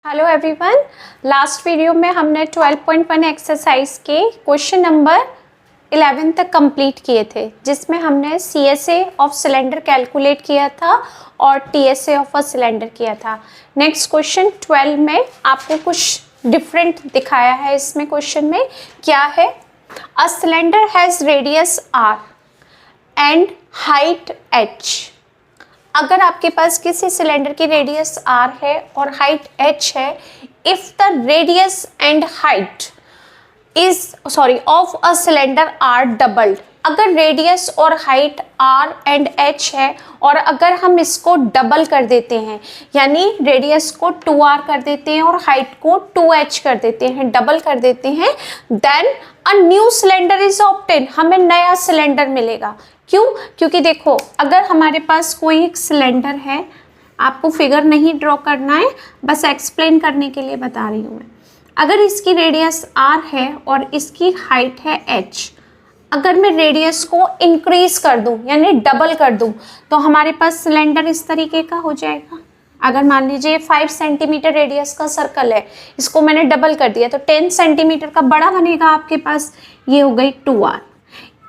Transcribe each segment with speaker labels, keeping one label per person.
Speaker 1: Hello everyone, last video में हमने 12.1 exercise के क्वेश्चन नंबर 11 तक कंप्लीट किए थे, जिसमें हमने CSA ऑफ सिलेंडर कैलकुलेट किया था और TSA ऑफ अ सिलेंडर किया था। नेक्स्ट क्वेश्चन 12 में आपको कुछ डिफरेंट दिखाया है। इसमें क्वेश्चन में क्या है, a cylinder has radius R and height H। अगर आपके पास किसी सिलेंडर की रेडियस R है और हाइट H है, if the radius and height of a cylinder are doubled, अगर रेडियस और हाइट R एंड H है और अगर हम इसको डबल कर देते हैं, यानी रेडियस को 2R कर देते हैं और हाइट को 2H कर देते हैं, डबल कर देते हैं, then a new cylinder is obtain, हमें नया सिलेंडर मिलेगा। क्यों? क्योंकि देखो, अगर हमारे पास कोई एक सिलेंडर है, आपको फिगर नहीं ड्रॉ करना है, बस एक्सप्लेन करने के लिए बता रही हूँ मैं। अगर इसकी रेडियस R है और इसकी हाइट है H, अगर मैं रेडियस को इंक्रीज कर दूं यानी डबल कर दूं, तो हमारे पास सिलेंडर इस तरीके का हो जाएगा। अगर मान लीजिए 5 सेंटीमीटर रेडियस का सर्कल है, इसको मैंने डबल कर दिया तो 10 सेंटीमीटर का बड़ा बनेगा आपके पास, ये हो गई 2R।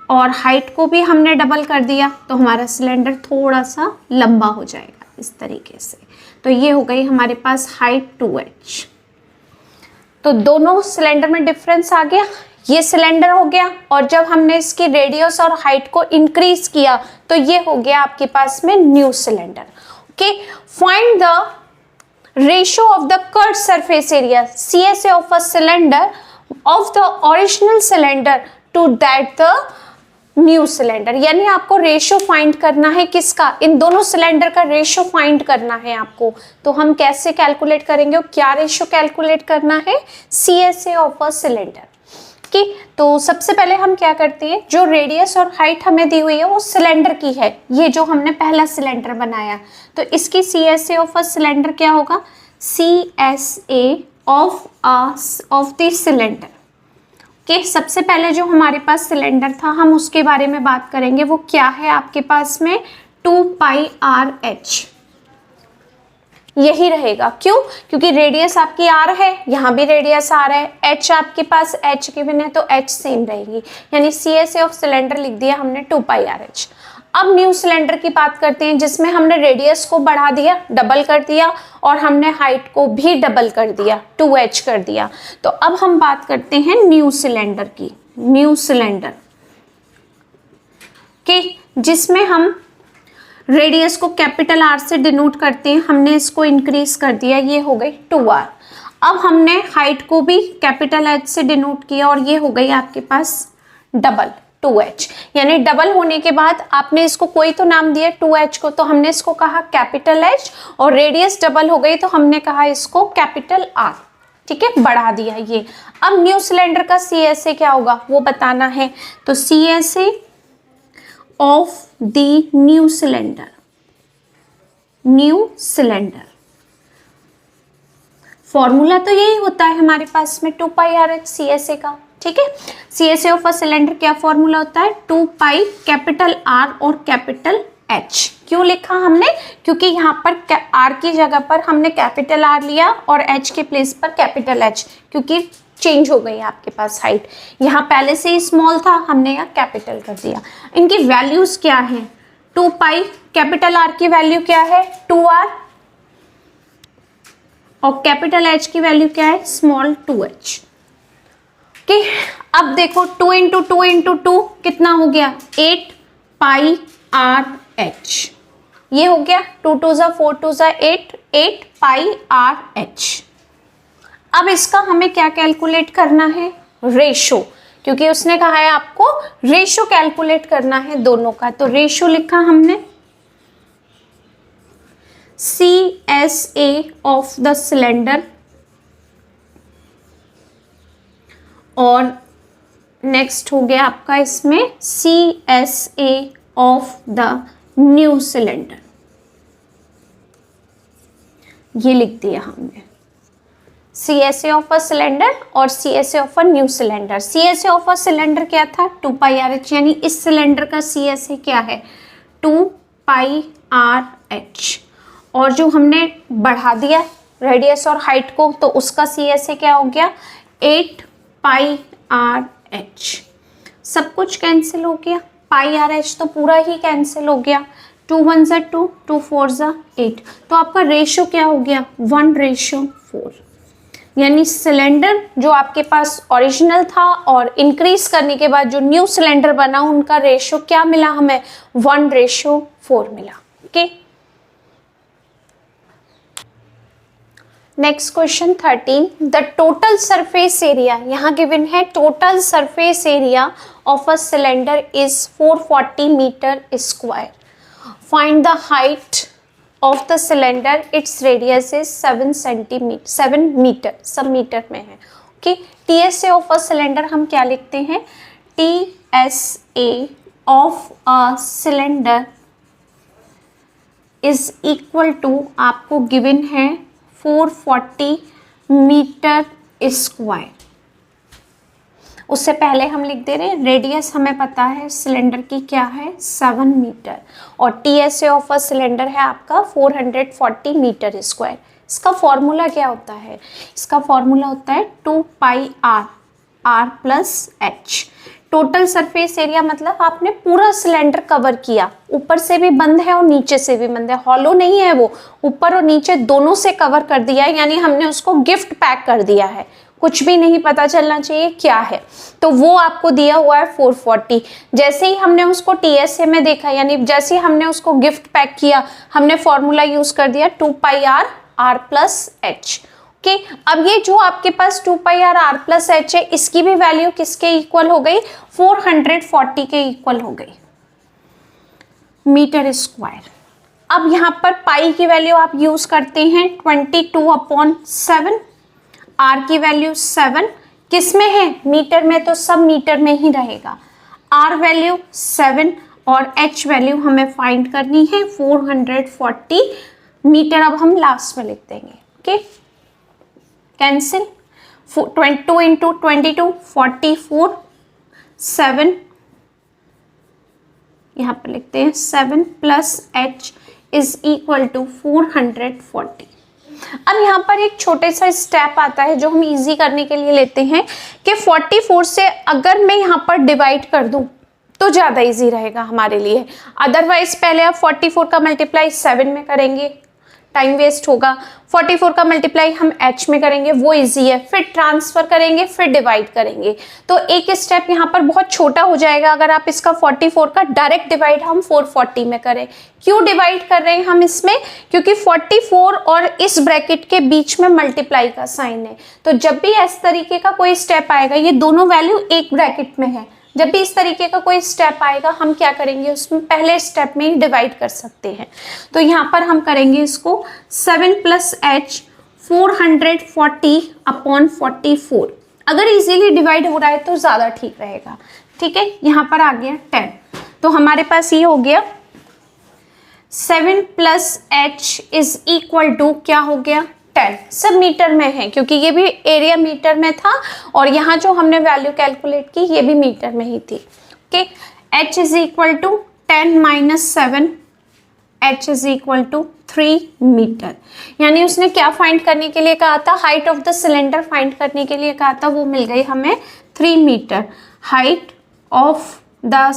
Speaker 1: और हाइट को भी हमने डबल कर दिया तो हमारा सिलेंडर थोड़ा सा लंबा हो जाएगा इस तरीके से। तो ये हो गई हमारे पास हाइट 2H। तो दोनों सिलेंडर में डिफरेंस आ गया, ये सिलेंडर हो गया, और जब हमने इसकी रेडियस और हाइट को इंक्रीज किया तो ये हो गया आपके पास में new cylinder. Okay, find the ratio of the curved surface area CSA of a cylinder of the original cylinder to that the new cylinder. यानी आपको रेशियो फाइंड करना है, किसका? इन दोनों सिलेंडर का रेशियो फाइंड करना है आपको। तो हम कैसे कैलकुलेट करेंगे और क्या रेशियो कैलकुलेट करना है? CSA ऑफ अ सिलेंडर की। तो सबसे पहले हम क्या करते हैं, जो रेडियस और हाइट हमें दी हुई है वो सिलेंडर की है, ये जो हमने पहला सिलेंडर बनाया, तो इसकी CSA ऑफ अ सिलेंडर क्या होगा? CSA ऑफ द सिलेंडर के सबसे पहले जो हमारे पास सिलेंडर था हम उसके बारे में बात करेंगे। वो क्या है आपके पास में? 2πRH, यही रहेगा। क्यों? क्योंकि रेडियस आपकी R है, यहाँ भी रेडियस R है, H आपके पास H गिवन है तो H सेम रहेगी, यानी CSA ऑफ सिलेंडर लिख दिया हमने 2πRH। अब न्यू सिलेंडर की बात करते हैं, जिसमें हमने रेडियस को बढ़ा दिया, डबल कर दिया, और हमने हाइट को भी डबल कर दिया, 2H कर दिया। तो अब हम बात करते हैं न्यू सिलेंडर की। न्यू सिलेंडर के जिसमें हम रेडियस को कैपिटल R से डिनोट करते हैं, हमने इसको इंक्रीज कर दिया, ये हो गई 2R। अब हमने हाइट को भी कैपिटल H से डिनोट किया और ये हो गई आपके पास डबल 2H। यानी डबल होने के बाद आपने इसको कोई तो नाम दिया 2H को, तो हमने इसको कहा कैपिटल H, और रेडियस डबल हो गई तो हमने कहा इसको कैपिटल R। ठीक है, बढ़ा दिया ये। अब न्यू सिलेंडर का CSA क्या होगा वो बताना है। तो CSA of the new cylinder, new cylinder formula तो यही होता है हमारे पास में 2πRH CSA का। ठीक है, CSA ऑफ अ सिलेंडर क्या फॉर्मूला होता है? 2π कैपिटल R और कैपिटल H। क्यों लिखा हमने? क्योंकि यहाँ पर R की जगह पर हमने कैपिटल R लिया और H के प्लेस पर कैपिटल H, क्योंकि चेंज हो गई आपके पास हाइट। यहाँ पहले से ही स्मॉल था, हमने यहाँ कैपिटल कर दिया। इनकी वैल्यूज क्या है? 2π कैपिटल R की वैल्यू क्या है? 2R, और कैपिटल H की वैल्यू क्या है? Small 2H। ओके, अब देखो 2 इंटू 2 इंटू 2 कितना हो गया? 8πRH। ये हो गया 2 2 ज़ा 4 2 ज़ा 8, 8πRH। अब इसका हमें क्या कैलकुलेट करना है? रेशो, क्योंकि उसने कहा है आपको रेशो कैलकुलेट करना है दोनों का। तो रेशो लिखा हमने CSA ऑफ द सिलेंडर, और नेक्स्ट हो गया आपका इसमें CSA of the new cylinder, ये लिख दिया हमने। CSA ऑफ अ सिलेंडर और CSA of a new cylinder. CSA of a cylinder क्या था? 2πRH, यानी इस सिलेंडर का CSA क्या है? 2πRH। और जो हमने बढ़ा दिया रेडियस और हाइट को, तो उसका CSA क्या हो गया 8 पाई आर एच। सब कुछ कैंसिल हो गया, पाई आर एच तो पूरा ही कैंसिल हो गया, 2 1 ज़ा 2, 2 4 ज़ा 8, तो आपका रेशो क्या हो गया 1:4। यानी सिलेंडर जो आपके पास ओरिजिनल था और इंक्रीज करने के बाद जो न्यू सिलेंडर बना उनका रेशो क्या मिला हमें 1:4 मिला। Okay, next question 13, the total surface area, यहाँ गिवन है total surface area of a cylinder is 440 meter square, find the height of the cylinder, its radius is 7 meter, सब मीटर में है। Okay, TSA of a cylinder हम क्या लिखते हैं, TSA of a cylinder is equal to, आपको given है 440 meter square. उससे पहले हम लिख दे रहे हैं रेडियस हमें पता है सिलेंडर की क्या है 7 मीटर, और TSA ऑफ अ सिलेंडर है आपका 440 मीटर स्क्वायर। इसका फॉर्मूला क्या होता है, इसका फॉर्मूला होता है 2 पाई r plus h। Total surface area मतलब आपने पूरा सिलेंडर कवर किया, ऊपर से भी बंद है और नीचे से भी बंद है, हॉलो नहीं है वो, ऊपर और नीचे दोनों से कवर कर दिया है, यानी हमने उसको गिफ्ट पैक कर दिया है, कुछ भी नहीं पता चलना चाहिए क्या है, तो वो आपको दिया हुआ है 440। जैसे ही हमने उसको TSA में देखा, यानी जैसे ही हमने उसको गिफ्ट पैक किया, हमने फॉर्मूला यूज कर दिया 2 पाई r प्लस h। ओके, अब ये जो आपके पास 2 पाई r प्लस h है, इसकी भी वैल्यू किसके इक्वल हो गई 440 के इक्वल हो गई मीटर स्क्वायर। अब यहाँ पर पाई की वैल्यू आप यूज करते हैं 22/7, r की वैल्यू 7, किस में है मीटर में, तो सब मीटर में ही रहेगा, r वैल्यू 7 और h वैल्यू हमें फाइंड करनी है 440 मीटर। अब हम लास्ट में लिख देंगे। ओके, कैंसिल, 2 इंटू 22 44, 7 यहाँ पर लिखते हैं 7 plus h is equal to 440। अब यहाँ पर एक छोटे सा स्टेप आता है जो हम इजी करने के लिए लेते हैं कि 44 से अगर मैं यहाँ पर डिवाइड कर दूँ तो ज़्यादा इजी रहेगा हमारे लिए, अदरवाइज पहले आप 44 का मल्टीप्लाई 7 में करेंगे, टाइम वेस्ट होगा, 44 का मल्टीप्लाई हम h में करेंगे, वो इजी है, फिर ट्रांसफर करेंगे, फिर डिवाइड करेंगे, तो एक स्टेप यहाँ पर बहुत छोटा हो जाएगा अगर आप इसका 44 का डायरेक्ट डिवाइड हम 440 में करें। क्यों डिवाइड कर रहे हैं हम इसमें, क्योंकि 44 और इस ब्रैकेट के बीच में मल्टीप्लाई का साइन है, तो जब भी इस तरीके का कोई स्टेप आएगा, ये दोनों वैल्यू एक ब्रैकेट में है, जब भी इस तरीके का कोई स्टेप आएगा हम क्या करेंगे, उसमें पहले स्टेप में ही डिवाइड कर सकते हैं। तो यहाँ पर हम करेंगे इसको 7 प्लस h 440/44, अगर इजीली डिवाइड हो रहा है तो ज़्यादा ठीक रहेगा। ठीक है, यहाँ पर आ गया 10, तो हमारे पास ये हो गया 7 plus h is equal to क्या हो गया 10, सब मीटर में है क्योंकि ये भी एरिया मीटर में था और यहाँ जो हमने वैल्यू कैलकुलेट की ये भी मीटर में ही थी। Okay, h is equal to 10 minus 7, h is equal to 3 meter. यानी उसने क्या फाइंड करने के लिए कहा था, height of the cylinder find करने के लिए कहा था, वो मिल गई हमें 3 metre. Height of the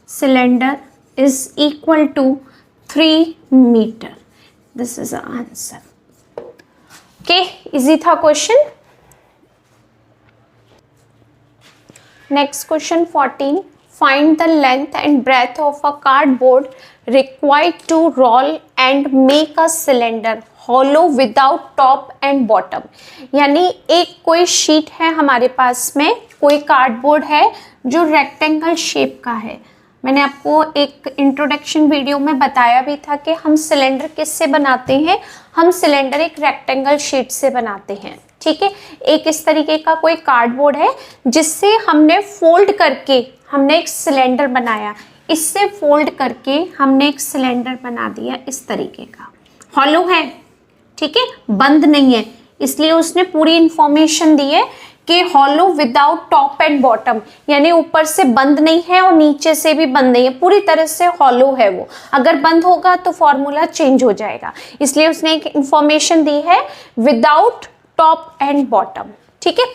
Speaker 1: cylinder is equal to 3 metre. This is answer. Okay, easy था question. Next question 14, find the length and breadth of a cardboard required to roll and make a cylinder hollow without top and bottom. यानी एक कोई sheet है हमारे पास में, कोई cardboard है जो रेक्टेंगल शेप का है। मैंने आपको एक इंट्रोडक्शन वीडियो में बताया भी था कि हम सिलेंडर किससे बनाते हैं, हम सिलेंडर एक रेक्टेंगल शीट से बनाते हैं। ठीक है, एक इस तरीके का कोई कार्डबोर्ड है जिससे हमने फोल्ड करके हमने एक सिलेंडर बनाया, इससे फोल्ड करके हमने एक सिलेंडर बना दिया इस तरीके का। हॉलो है, ठीक है, बंद नहीं है, इसलिए उसने पूरी इंफॉर्मेशन दी है कि hollow without top and bottom, यानी ऊपर से बंद नहीं है और नीचे से भी बंद नहीं है, पूरी तरह से हॉलो है वो। अगर बंद होगा तो फॉर्मूला चेंज हो जाएगा, इसलिए उसने एक इंफॉर्मेशन दी है विदाउट टॉप एंड बॉटम। ठीक है,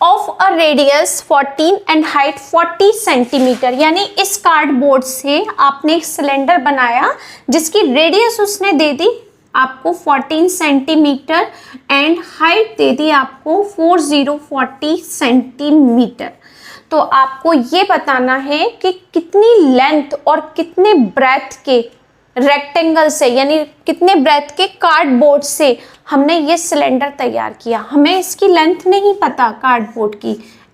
Speaker 1: of a radius 14 and height 40 centimetre, यानी इस कार्डबोर्ड से आपने एक सिलेंडर बनाया जिसकी रेडियस उसने दे दी आपको 14 सेंटीमीटर एंड हाइट दे दी आपको 40 सेंटीमीटर। तो आपको ये बताना है कि कितनी लेंथ और कितने ब्रेथ के रेक्टेंगल से, यानी कितने ब्रेथ के कार्डबोर्ड से हमने ये सिलेंडर तैयार किया। हमें इसकी लेंथ नहीं पता कार्डबोर्ड की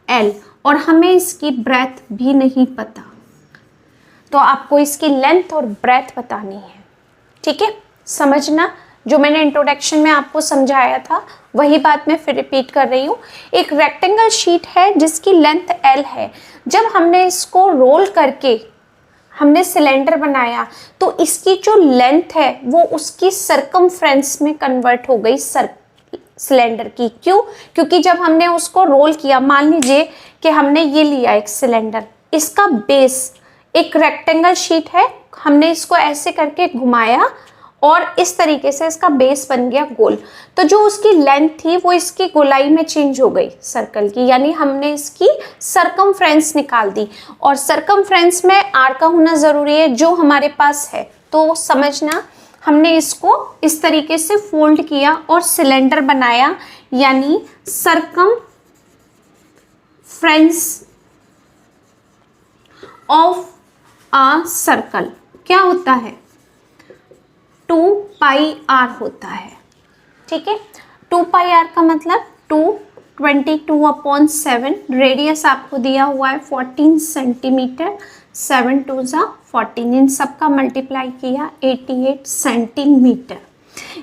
Speaker 1: L, और हमें इसकी ब्रेथ भी नहीं पता, तो आपको इसकी लेंथ और ब्रेथ बतानी है। ठीक है, समझना, जो मैंने इंट्रोडक्शन में आपको समझाया था वही बात मैं फिर रिपीट कर रही हूँ। एक रेक्टेंगल शीट है जिसकी लेंथ L है, जब हमने इसको रोल करके हमने सिलेंडर बनाया तो इसकी जो लेंथ है वो उसकी सरकमफ्रेंस में कन्वर्ट हो गई सिलेंडर की। क्यों? क्योंकि जब हमने उसको रोल किया, मान लीजिए कि हमने ये लिया एक सिलेंडर, इसका बेस एक रेक्टेंगल शीट है, हमने इसको ऐसे करके घुमाया और इस तरीके से इसका बेस बन गया गोल, तो जो उसकी लेंथ थी वो इसकी गोलाई में चेंज हो गई सर्कल की, यानी हमने इसकी सरकमफ्रेंस निकाल दी। और सरकमफ्रेंस में आर का होना ज़रूरी है जो हमारे पास है, तो समझना हमने इसको इस तरीके से फोल्ड किया और सिलेंडर बनाया, यानी सरकमफ्रेंस ऑफ अ सर्कल क्या होता है? 2πr होता है। ठीक है, 2πr का मतलब 22/7, रेडियस आपको दिया हुआ है 14 सेंटीमीटर, 7 2 14, इन सब का मल्टीप्लाई किया 88 सेंटीमीटर,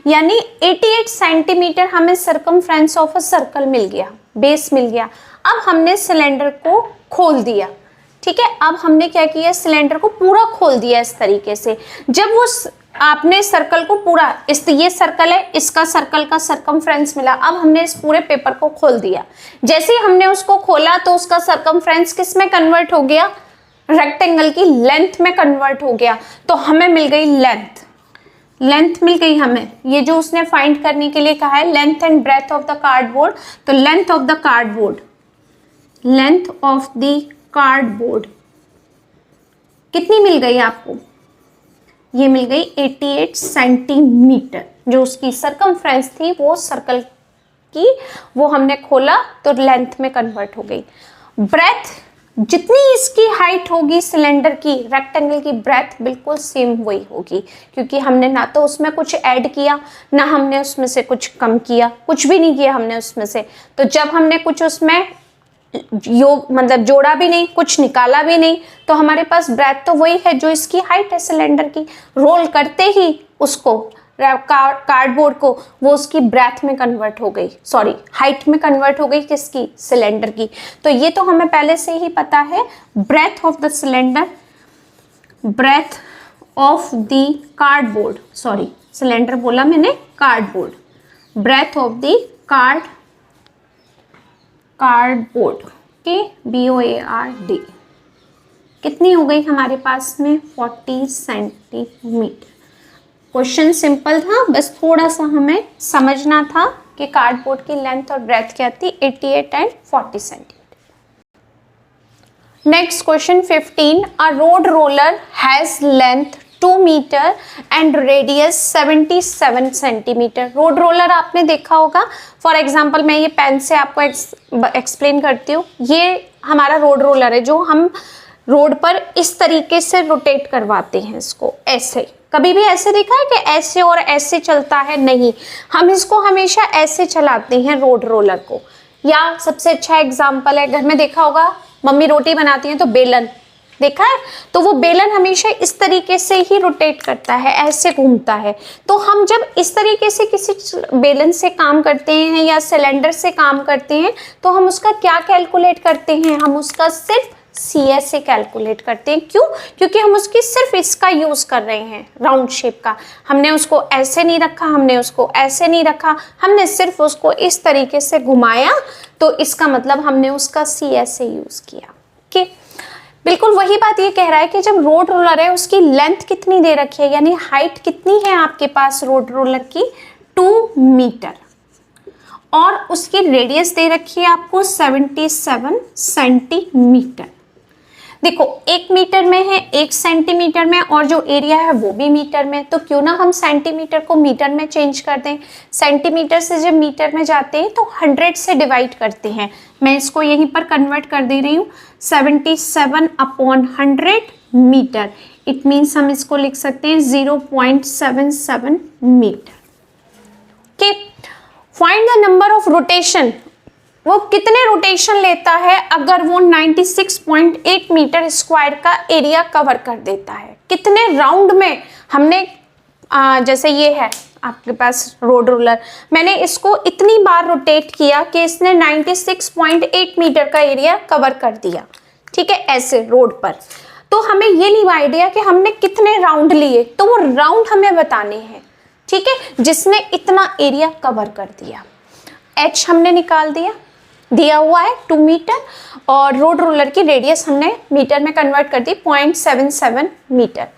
Speaker 1: यानी 88 सेंटीमीटर हमें सरकमफ्रेंस ऑफ अ सर्कल मिल गया, बेस मिल गया। अब हमने सिलेंडर को खोल दिया। ठीक है, अब हमने क्या किया, सिलेंडर को पूरा खोल दिया इस तरीके से। जब वो आपने सर्कल को पूरा, ये सर्कल है, इसका सर्कल का सरकमफ्रेंस मिला, अब हमने इस पूरे पेपर को खोल दिया। जैसे ही हमने उसको खोला तो उसका सरकमफ्रेंस किस में कन्वर्ट हो गया? रेक्टेंगल की लेंथ में कन्वर्ट हो गया, तो हमें मिल गई लेंथ मिल गई हमें। ये जो उसने फाइंड करने के लिए कहा है length and breadth of the cardboard, तो लेंथ ऑफ द कार्डबोर्ड कितनी मिल गई आपको? ये मिल गई 88 सेंटीमीटर। जो उसकी सरकमफ्रेंस थी वो सर्कल की, वो हमने खोला तो लेंथ में कन्वर्ट हो गई। ब्रेथ, जितनी इसकी हाइट होगी सिलेंडर की, रेक्टेंगल की ब्रेथ बिल्कुल सेम वही होगी, क्योंकि हमने ना तो उसमें कुछ ऐड किया, ना हमने उसमें से कुछ कम किया, कुछ भी नहीं किया हमने उसमें से। तो जब हमने कुछ उसमें मतलब जोड़ा भी नहीं, कुछ निकाला भी नहीं, तो हमारे पास ब्रेथ तो वही है जो इसकी हाइट है सिलेंडर की। रोल करते ही उसको कार्डबोर्ड को वो उसकी ब्रेथ में कन्वर्ट हो गई, सॉरी हाइट में कन्वर्ट हो गई, किसकी? सिलेंडर की। तो ये तो हमें पहले से ही पता है। Breadth of the cylinder, breadth of the cardboard, sorry cylinder बोला मैंने, cardboard, breadth of the cardboard के BOARD कितनी हो गई हमारे पास में? 40 सेंटीमीटर। क्वेश्चन सिंपल था, बस थोड़ा सा हमें समझना था कि कार्डबोर्ड की लेंथ और ब्रेथ क्या थी, 88 and 40 centimeter. Next question 15, a road roller has length 2 meter and radius 77 centimeter. Road roller आपने देखा होगा, फॉर एग्जाम्पल मैं ये पेन से आपको एक्सप्लेन करती हूँ। ये हमारा रोड रोलर है जो हम रोड पर इस तरीके से रोटेट करवाते हैं इसको, ऐसे। कभी भी ऐसे देखा है कि ऐसे और ऐसे चलता है? नहीं, हम इसको हमेशा ऐसे चलाते हैं रोड रोलर को। या सबसे अच्छा एग्जाम्पल है, घर में देखा होगा मम्मी रोटी बनाती हैं तो बेलन देखा है, तो वो बेलन हमेशा इस तरीके से ही रोटेट करता है, ऐसे घूमता है। तो हम जब इस तरीके से किसी बेलन से काम करते हैं या सिलेंडर से काम करते हैं तो हम उसका क्या कैलकुलेट करते हैं? हम उसका सिर्फ CSA कैलकुलेट करते हैं। क्यों? क्योंकि हम उसकी सिर्फ इसका यूज़ कर रहे हैं, राउंड शेप का। हमने उसको ऐसे नहीं रखा, हमने उसको ऐसे नहीं रखा, हमने सिर्फ उसको इस तरीके से घुमाया, तो इसका मतलब हमने उसका CSA यूज़ किया। ओके, बिल्कुल वही बात ये कह रहा है कि जब रोड रोलर है उसकी लेंथ कितनी दे रखी है, यानी हाइट कितनी है आपके पास रोड रोलर की, 2 मीटर, और उसकी रेडियस दे रखी है आपको 77 सेंटीमीटर। देखो 1 मीटर में है, 1 सेंटीमीटर में, और जो एरिया है वो भी मीटर में, तो क्यों ना हम सेंटीमीटर को मीटर में चेंज कर दें। सेंटीमीटर से जब मीटर में जाते हैं तो 100 से डिवाइड करते हैं। मैं इसको यहीं पर कन्वर्ट कर दे रही हूँ, 77/100 मीटर। इट मीन्स हम इसको लिख सकते हैं 0.77 meter. Okay, find the number of rotation, वो कितने रोटेशन लेता है अगर वो 96.8 मीटर स्क्वायर का एरिया कवर कर देता है। कितने राउंड में हमने जैसे ये है आपके पास रोड रोलर, मैंने इसको इतनी बार रोटेट किया कि इसने 96.8 मीटर का एरिया कवर कर दिया। ठीक है, ऐसे रोड पर। तो हमें ये नहीं आइडिया कि हमने कितने राउंड लिए, तो वो राउंड हमें बताने हैं। ठीक है, जिसने इतना एरिया कवर कर दिया। H हमने निकाल दिया हुआ है 2 मीटर, और रोड रोलर की रेडियस हमने मीटर में कन्वर्ट कर दी 0.77 मीटर।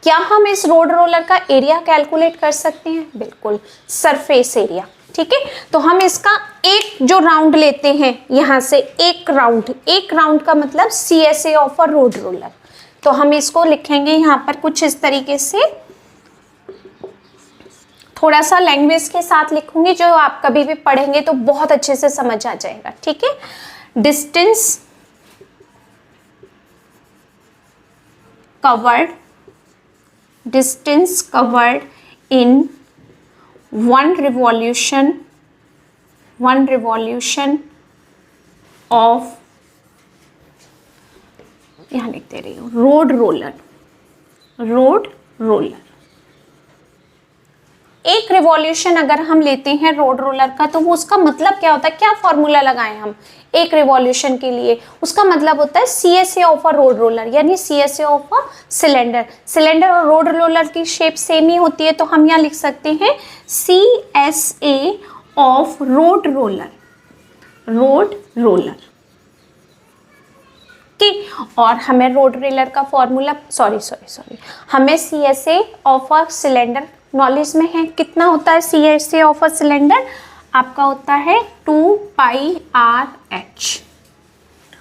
Speaker 1: क्या हम इस रोड रोलर का एरिया कैलकुलेट कर सकते हैं? बिल्कुल, सरफेस एरिया। ठीक है, तो हम इसका एक जो राउंड लेते हैं, यहाँ से एक राउंड का मतलब CSA of a road roller. तो हम इसको लिखेंगे यहाँ पर कुछ इस तरीके से, थोड़ा सा लैंग्वेज के साथ लिखूंगी, जो आप कभी भी पढ़ेंगे तो बहुत अच्छे से समझ आ जाएगा। ठीक है, distance covered in one revolution of, यहाँ लिख दे रही हूँ, रोड रोलर। एक रिवॉल्यूशन अगर हम लेते हैं रोड रोलर का, तो वो उसका मतलब क्या होता है, क्या फॉर्मूला लगाएं हम एक रिवॉल्यूशन के लिए? उसका मतलब होता है CSA of a road roller, यानी CSA ऑफ अ सिलेंडर और रोड रोलर की शेप सेम ही होती है, तो हम यहाँ लिख सकते हैं CSA ऑफ रोड रोलर। ठीक, और हमें रोड रोलर का फॉर्मूला, सॉरी, हमें CSA of a cylinder knowledge में है। कितना होता है CSA ऑफ अ सिलेंडर? आपका होता है 2πRH।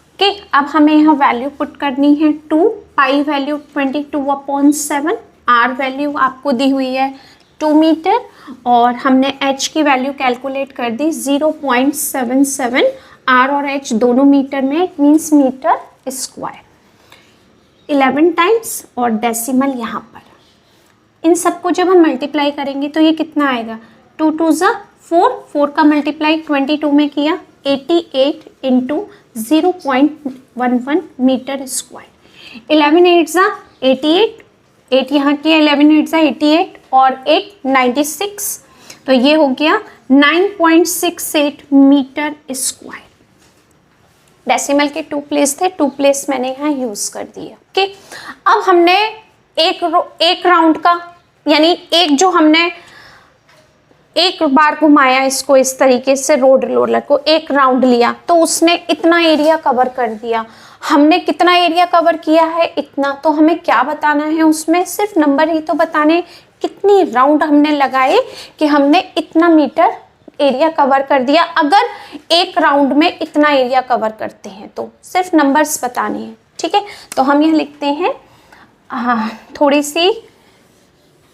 Speaker 1: ओके, अब हमें यहाँ वैल्यू पुट करनी है। 2π वैल्यू 22/7, R वैल्यू आपको दी हुई है 2 मीटर, और हमने H की वैल्यू कैलकुलेट कर दी 0.77। R और H दोनों मीटर में, it means meter square. 11 times और डेसिमल यहाँ पर। इन सबको जब हम मल्टीप्लाई करेंगे तो ये कितना आएगा, 2 2 ज़ा 4, 4 का मल्टीप्लाई 22 में किया, 88 इंटू 0.11 मीटर स्क्वायर। 11 8 ज़ा 88, 8 यहाँ किया, 11 8 ज़ा 88 और 8 96, तो ये हो गया 9.68 मीटर स्क्वायर। डेसिमल के 2 प्लेस थे, 2 प्लेस मैंने यहाँ यूज़ कर दिया। ओके, अब हमने एक राउंड का, यानी एक जो हमने एक बार घुमाया इसको इस तरीके से, रोड रोलर को एक राउंड लिया, तो उसने इतना एरिया कवर कर दिया। हमने कितना एरिया कवर किया है, इतना। तो हमें क्या बताना है उसमें, सिर्फ नंबर ही तो बताने, कितनी राउंड हमने लगाए कि हमने इतना मीटर एरिया कवर कर दिया। अगर एक राउंड में इतना एरिया कवर करते हैं तो सिर्फ नंबर्स बताने हैं। ठीक है, तो हम यह लिखते हैं, थोड़ी सी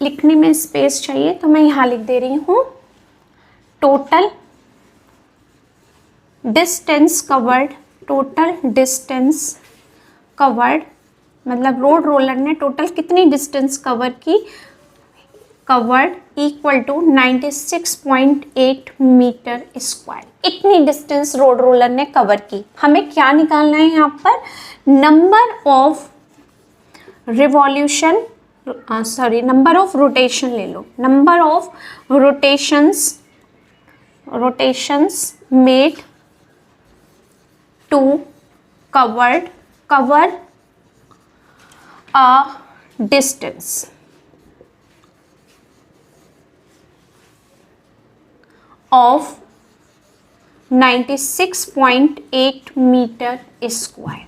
Speaker 1: लिखने में स्पेस चाहिए, तो मैं यहाँ लिख दे रही हूँ, टोटल डिस्टेंस कवर्ड, मतलब रोड रोलर ने टोटल कितनी डिस्टेंस कवर की, covered equal to 96.8 metre square. इतनी डिस्टेंस रोड रोलर ने कवर की। हमें क्या निकालना है यहाँ पर, number of revolution, number of rotation ले लो, number of rotations made to cover a distance of 96.8 metre square,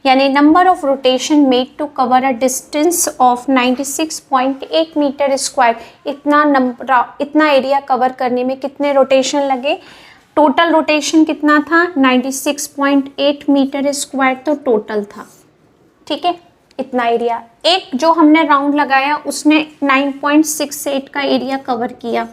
Speaker 1: यानी number of rotation made to cover a distance of 96.8 metre square, इतना एरिया कवर करने में कितने रोटेशन लगे। Total rotation कितना था 96.8 मीटर स्क्वायर, तो टोटल था, ठीक है, इतना एरिया। एक जो हमने राउंड लगाया उसने 9.68 का एरिया कवर किया।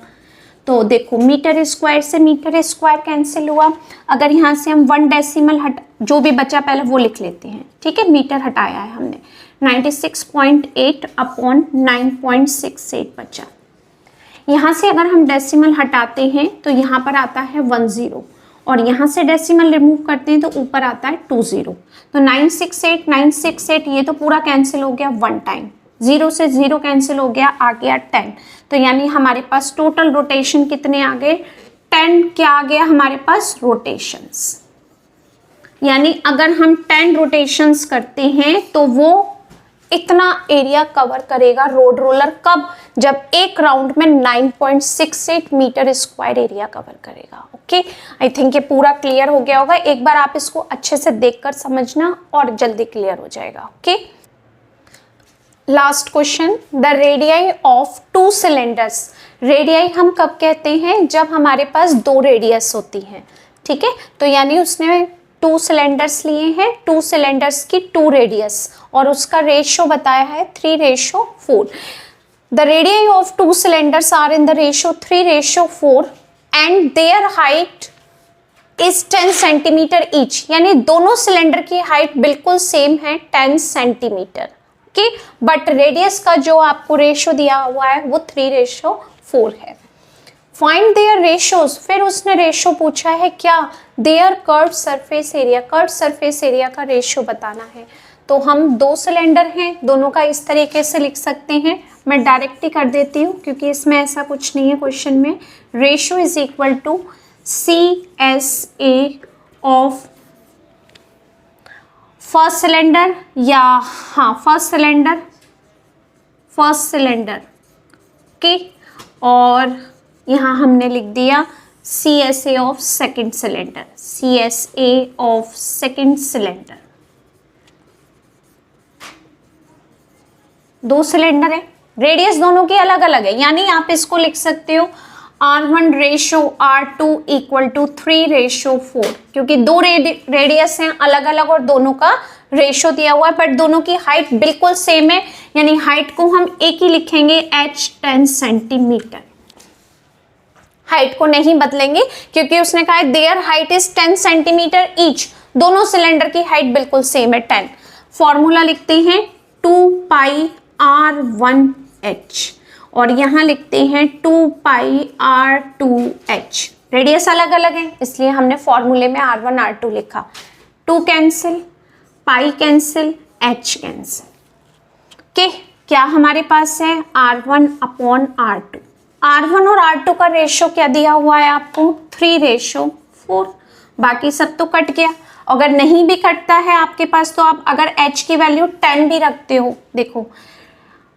Speaker 1: तो देखो मीटर स्क्वायर से मीटर स्क्वायर कैंसिल हुआ। अगर यहाँ से हम 1 डेसिमल जो भी बचा पहले वो लिख लेते हैं, ठीक है, मीटर हटाया है हमने, 96.8 अपॉन 9.68 बचा। यहाँ से अगर हम डेसिमल हटाते हैं तो यहाँ पर आता है 10, और यहाँ से डेसिमल रिमूव करते हैं तो ऊपर आता है 20। तो 968 ये तो पूरा कैंसिल हो गया 1 टाइम, 0 से 0 कैंसिल हो गया, आ गया 10। तो यानी हमारे पास टोटल रोटेशन कितने आ गए, 10 क्या आ गया हमारे पास रोटेशंस। यानी अगर हम 10 रोटेशंस करते हैं तो वो इतना एरिया कवर करेगा रोड रोलर, कब, जब एक राउंड में 9.68 मीटर स्क्वायर एरिया कवर करेगा। ओके, आई थिंक ये पूरा क्लियर हो गया होगा। एक बार आप इसको अच्छे से देखकर समझना और जल्दी क्लियर हो जाएगा। Okay, last question, the radii of 2 cylinders. Radii हम कब कहते हैं, जब हमारे पास 2 रेडियस होती हैं, ठीक है। तो यानी उसने 2 सिलेंडर्स लिए हैं, 2 सिलेंडर्स की 2 रेडियस, और उसका रेशियो बताया है 3:4। The radii of 2 cylinders are in the ratio 3:4 and their height is 10 centimeter each, यानी दोनों सिलेंडर की हाइट बिल्कुल सेम है 10 सेंटीमीटर, बट रेडियस का जो आपको रेशियो दिया हुआ है वो 3:4 है। फाइंड देयर रेशियोज, फिर उसने रेशियो पूछा है क्या, their curve surface area, curve surface area का रेशियो बताना है। तो हम 2 सिलेंडर हैं, दोनों का इस तरीके से लिख सकते हैं। मैं डायरेक्ट ही कर देती हूँ क्योंकि इसमें ऐसा कुछ नहीं है क्वेश्चन में। Ratio is equal to CSA of first cylinder, या हाँ फर्स्ट सिलेंडर ओके, और यहाँ हमने लिख दिया CSA of second cylinder, CSA of second cylinder. 2 cylinder है, रेडियस दोनों की अलग अलग है, यानी आप इसको लिख सकते हो R1 ratio R2 equal to 3:4, क्योंकि 2 रेडियस हैं अलग अलग और दोनों का रेशो दिया हुआ है, बट दोनों की हाइट बिल्कुल सेम है, यानी हाइट को हम एक ही लिखेंगे h 10 सेंटीमीटर। हाइट को नहीं बदलेंगे क्योंकि उसने कहा है there height is 10 centimeter each, दोनों सिलेंडर की हाइट बिल्कुल सेम है 10। फॉर्मूला लिखते हैं 2πr1h, और यहाँ लिखते हैं 2πr2h। रेडियस अलग अलग है इसलिए हमने फॉर्मूले में R1 R2 लिखा। 2 cancel, pi cancel, h cancel. Okay, क्या हमारे पास है R1 अपॉन R2। R1 और R2 का रेशियो क्या दिया हुआ है आपको 3:4, बाकी सब तो कट गया। अगर नहीं भी कटता है आपके पास तो आप अगर h की वैल्यू 10 भी रखते हो, देखो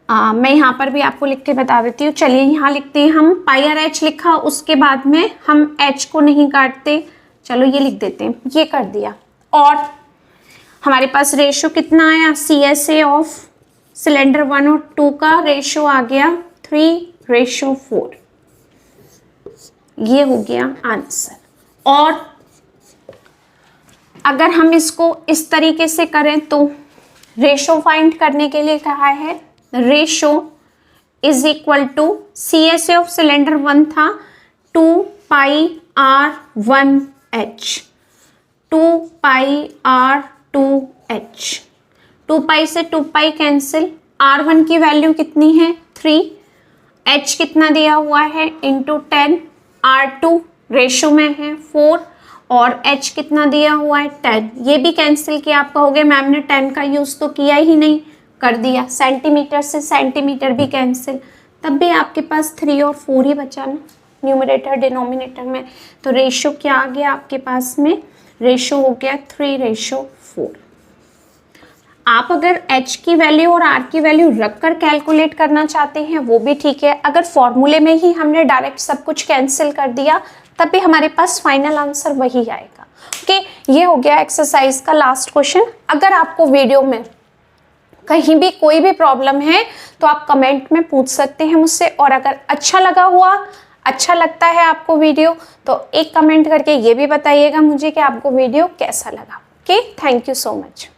Speaker 1: मैं यहाँ पर भी आपको लिख के बता देती हूँ। चलिए यहाँ लिखते हैं हम πr(h) लिखा, उसके बाद में हम h को नहीं काटते, चलो ये लिख देते हैं, ये कर दिया। और हमारे पास रेशियो कितना आया, CSA ऑफ सिलेंडर 1 और 2 का रेशियो आ गया 3:4। ये हो गया आंसर। और अगर हम इसको इस तरीके से करें तो रेशियो फाइंड करने के लिए कहा है ratio is equal to CSA of cylinder 1 था 2πr1h, 2πr2h, 2π से 2π कैंसिल, R1 की वैल्यू कितनी है 3, h कितना दिया हुआ है इंटू 10, R2 रेशियो में है 4 और h कितना दिया हुआ है 10, ये भी कैंसिल किया। आप कहोगे मैम ने 10 का यूज़ तो किया ही नहीं, कर दिया। सेंटीमीटर से सेंटीमीटर भी कैंसिल, तब भी आपके पास 3 और 4 ही बचा ना न्यूमरेटर डिनोमिनेटर में। तो रेशियो क्या आ गया आपके पास में, रेशियो हो गया 3:4। आप अगर h की वैल्यू और r की वैल्यू रख कर कैलकुलेट करना चाहते हैं वो भी ठीक है। अगर फॉर्मूले में ही हमने डायरेक्ट सब कुछ कैंसिल कर दिया तब भी हमारे पास फाइनल आंसर वही आएगा। ओके, ये हो गया एक्सरसाइज का लास्ट क्वेश्चन। अगर आपको वीडियो में कहीं भी कोई भी प्रॉब्लम है तो आप कमेंट में पूछ सकते हैं मुझसे, और अगर अच्छा लगता है आपको वीडियो तो एक कमेंट करके ये भी बताइएगा मुझे कि आपको वीडियो कैसा लगा। Okay, thank you so much.